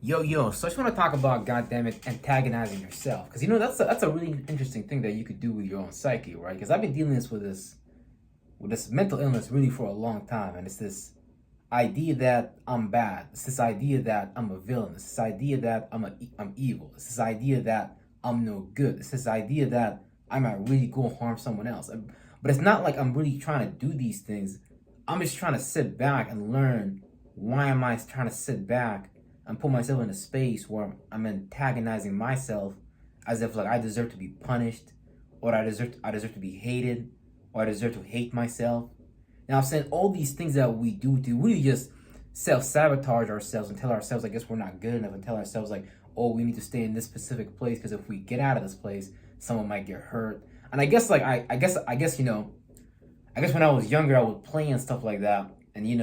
So I just want to talk about, goddamn it, antagonizing yourself, because that's a really interesting thing that you could do with your own psyche, right? Because I've been dealing with this mental illness really for a long time, and it's this idea that I'm bad. It's this idea that I'm a villain. It's this idea that I'm evil. It's this idea that I'm no good. It's this idea that I might really go harm someone else. But it's not like I'm really trying to do these things. I'm just trying to sit back and learn, why am I trying to sit back and put myself in a space where I'm antagonizing myself as if like I deserve to be punished, or I deserve to be hated, or I deserve to hate myself. Now, I'm saying all these things that we do to really just self-sabotage ourselves and tell ourselves, I guess, we're not good enough, and tell ourselves like, oh, we need to stay in this specific place because if we get out of this place, someone might get hurt. And I guess like I guess when I was younger, I would play and stuff like that, and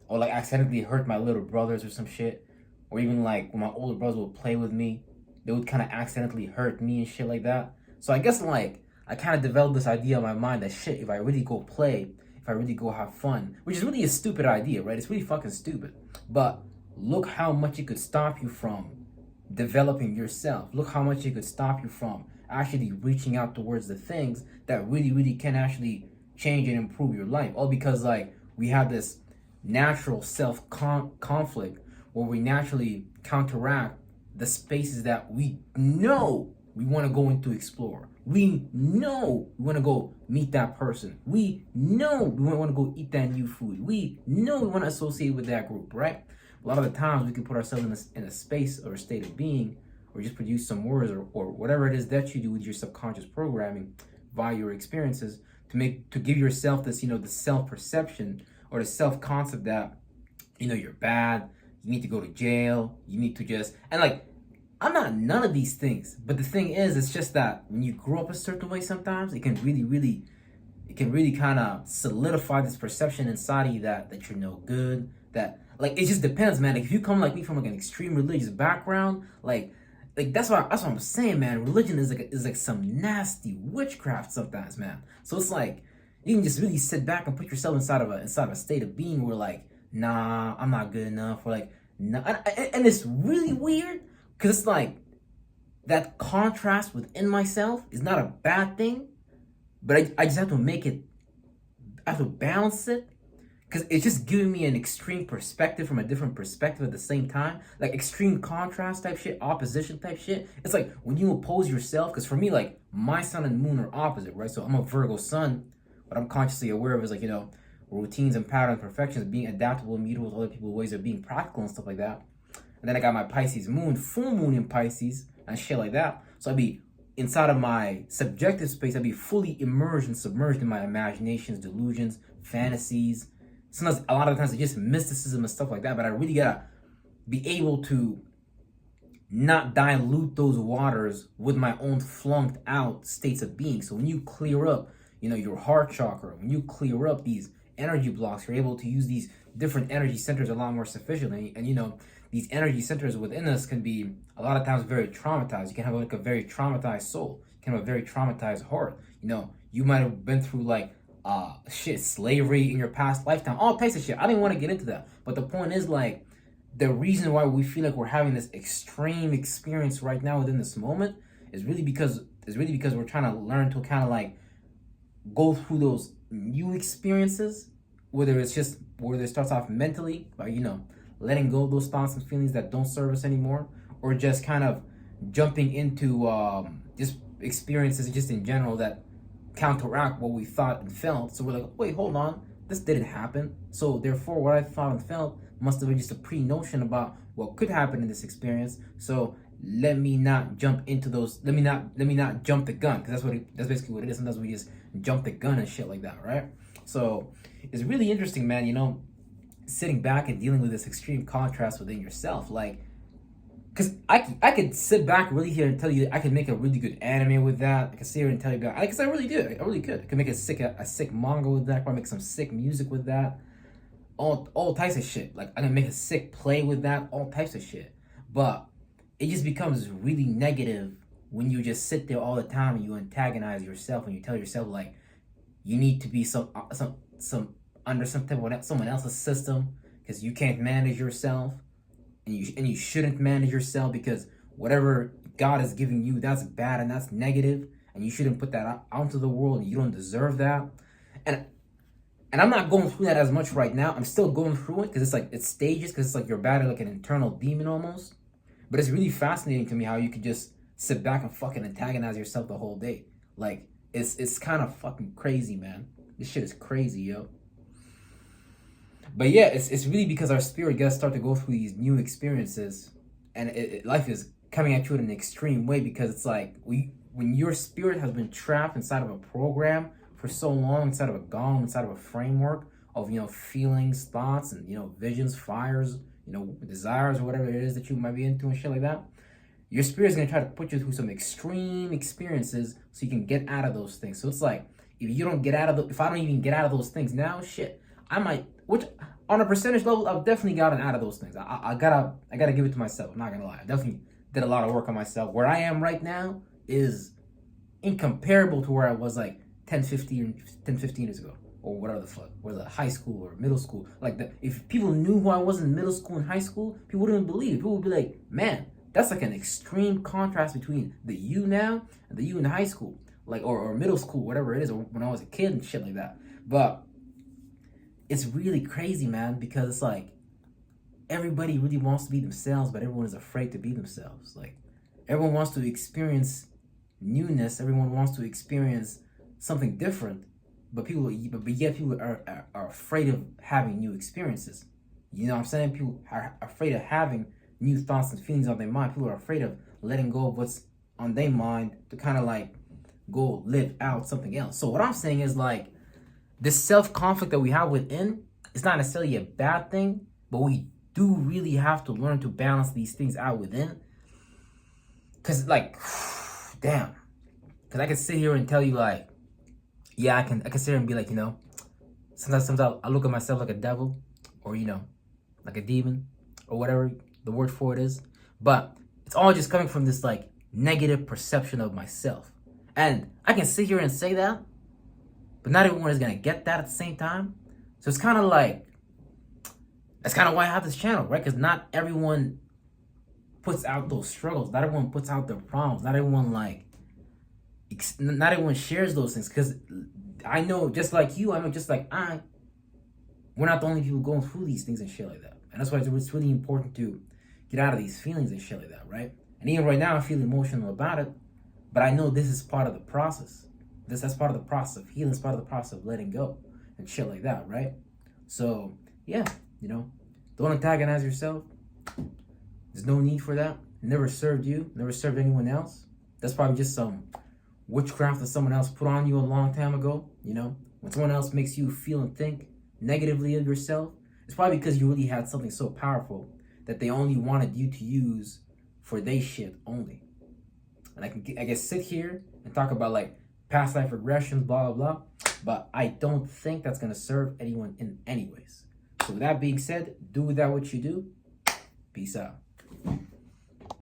or like accidentally hurt my little brothers or some shit, or even like when my older brothers would play with me, they would kind of accidentally hurt me and shit like that. So I guess like I kind of developed this idea in my mind that shit, if I really go play, if I really go have fun, which is really a stupid idea, right? It's really fucking stupid. But look how much it could stop you from developing yourself. Look how much it could stop you from actually reaching out towards the things that really, really can actually change and improve your life. All because like we have this natural self conflict where we naturally counteract the spaces that we know we want to go into explore. We know we want to go meet that person. We know we want to go eat that new food. We know we want to associate with that group, right? A lot of the times we can put ourselves in a space or a state of being, or just produce some words, or whatever it is that you do with your subconscious programming via your experiences to give yourself this, the self-perception or the self-concept that, you're bad, you need to go to jail, you need to just, and like, I'm not none of these things. But the thing is, it's just that when you grow up a certain way, sometimes it can really kind of solidify this perception inside of you that you're no good. That like it just depends, man. Like, if you come like me from like an extreme religious background, like that's what I'm saying, man. Religion is like some nasty witchcraft sometimes, man. So it's like you can just really sit back and put yourself inside of a state of being where like, nah, I'm not good enough, or like, nah, and it's really weird. Because it's like that contrast within myself is not a bad thing, but I just have to I have to balance it, because it's just giving me an extreme perspective from a different perspective at the same time. Like extreme contrast type shit, opposition type shit. It's like when you oppose yourself, because for me, like my sun and moon are opposite, right? So I'm a Virgo sun, what I'm consciously aware of is like, routines and patterns, perfections, being adaptable, immutable to other people's ways of being practical and stuff like that. And then I got my Pisces moon, full moon in Pisces, and shit like that. So I'd be inside of my subjective space, I'd be fully immersed and submerged in my imaginations, delusions, fantasies. Sometimes, a lot of times, it's just mysticism and stuff like that. But I really gotta be able to not dilute those waters with my own flunked out states of being. So when you clear up, your heart chakra, when you clear up these energy blocks, you're able to use these different energy centers a lot more sufficiently. And these energy centers within us can be a lot of times very traumatized. You can have like a very traumatized soul. You can have a very traumatized heart. You might have been through like slavery in your past lifetime, all types of shit. I didn't want to get into that. But the point is, like, the reason why we feel like we're having this extreme experience right now within this moment is really because we're trying to learn to kind of like go through those new experiences, whether it starts off mentally by letting go of those thoughts and feelings that don't serve us anymore, or just kind of jumping into just experiences just in general that counteract what we thought and felt. So we're like, wait, hold on, this didn't happen. So therefore, what I thought and felt must have been just a pre-notion about what could happen in this experience. So let me not jump into those. Let me not jump the gun, because that's basically what it is. Sometimes we just jump the gun and shit like that, right? So it's really interesting, man. Sitting back and dealing with this extreme contrast within yourself, like, because I could sit back really here and tell you I could make a really good anime with that. I could sit here and tell you about, because I really did. I really could. I could make a sick manga with that. Probably make some sick music with that. All types of shit. Like, I can make a sick play with that. All types of shit. But it just becomes really negative when you just sit there all the time and you antagonize yourself and you tell yourself like you need to be some under some type of someone else's system because you can't manage yourself, and you shouldn't manage yourself because whatever God is giving you, that's bad and that's negative, and you shouldn't put that out into the world, and you don't deserve that. And I'm not going through that as much right now. I'm still going through it because it's like it's stages, because it's like you're battling like an internal demon almost. But it's really fascinating to me how you could just sit back and fucking antagonize yourself the whole day. Like it's kind of fucking crazy, man. This shit is crazy, yo. But yeah, it's really because our spirit gets start to go through these new experiences, and life is coming at you in an extreme way, because it's like when your spirit has been trapped inside of a program for so long, inside of a gong, inside of a framework of feelings, thoughts, and visions, fires, desires, or whatever it is that you might be into and shit like that. Your spirit's gonna try to put you through some extreme experiences so you can get out of those things. So it's like if I don't even get out of those things now, shit, I might, which on a percentage level, I've definitely gotten out of those things. I gotta give it to myself. I'm not gonna lie. I definitely did a lot of work on myself. Where I am right now is incomparable to where I was like 10, 15 years ago. Or whatever the fuck, whether high school or middle school. If people knew who I was in middle school and high school, people wouldn't believe. People would be like, man, that's like an extreme contrast between the you now and the you in high school. Or middle school, whatever it is, or when I was a kid and shit like that. But it's really crazy, man, because it's like everybody really wants to be themselves, but everyone is afraid to be themselves. Like everyone wants to experience newness, everyone wants to experience something different, but yet people are afraid of having new experiences. You know what I'm saying? People are afraid of having new thoughts and feelings on their mind. People are afraid of letting go of what's on their mind to kind of like go live out something else. So what I'm saying is like this self-conflict that we have within is not necessarily a bad thing, but we do really have to learn to balance these things out within. Cause like, damn. Cause I can sit here and tell you like, yeah, I can sit here and be like, sometimes I look at myself like a devil, or like a demon, or whatever the word for it is. But it's all just coming from this like negative perception of myself. And I can sit here and say that, but not everyone is gonna get that at the same time. So it's kind of like, that's kind of why I have this channel, right? Because not everyone puts out those struggles. Not everyone puts out their problems. Not everyone shares those things. Because I know, just like you, we're not the only people going through these things and shit like that. And that's why it's really important to get out of these feelings and shit like that, right? And even right now, I feel emotional about it, but I know this is part of the process. That's part of the process of healing. It's part of the process of letting go and shit like that, right? So, yeah, don't antagonize yourself. There's no need for that. It never served you, never served anyone else. That's probably just some witchcraft that someone else put on you a long time ago. When someone else makes you feel and think negatively of yourself, it's probably because you really had something so powerful that they only wanted you to use for their shit only. And I can sit here and talk about like past life regressions, blah, blah, blah, but I don't think that's going to serve anyone in anyways. So with that being said, do with that what you do. Peace out.